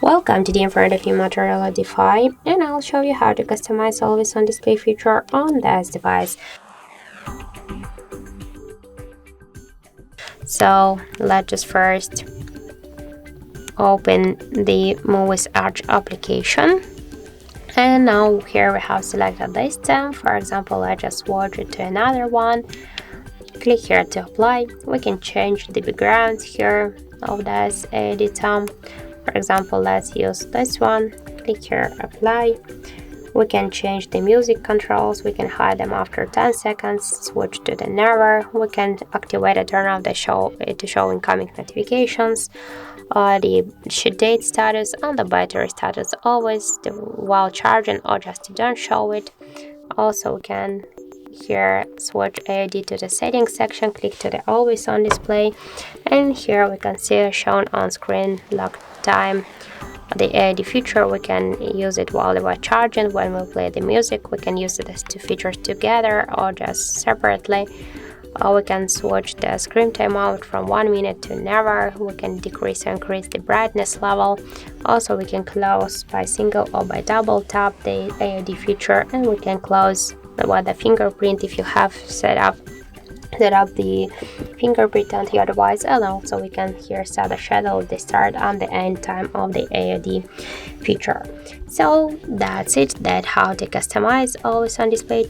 Welcome to the front of your Motorola Defy, and I'll show you how to customize always on display feature on this device. So let's just first open the Muviz application, and now here we have selected this theme. For example, let's just switch it to another one. Click here to apply. We can change the background here of this theme. For example, let's use this one. Click here, apply. We can change the music controls. We can hide them after 10 seconds. Switch to the never. We can activate and turn off the show incoming notifications. The date status and the battery status always while charging or just don't show it. Also, we can here switch AID to the settings section. Click to the always on display, and here we can see shown on screen lock time. The AID feature, we can use it while we're charging. When we play the music, we can use these two features together or just separately. We can switch the screen timeout from 1 minute to never. We can decrease or increase the brightness level. Also, we can close by single or by double tap the AID feature, and we can close with the fingerprint if you have set up the fingerprint on your device. And also we can here set the schedule, the start and the end time of the AID feature. So that's it. That's how to customize always on display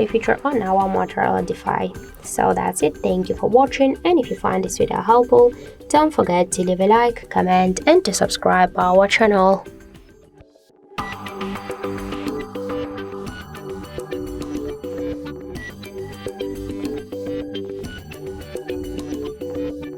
feature on our Motorola Defy. So that's it. Thank you for watching, and if you find this video helpful, don't forget to leave a like, comment and to subscribe our channel.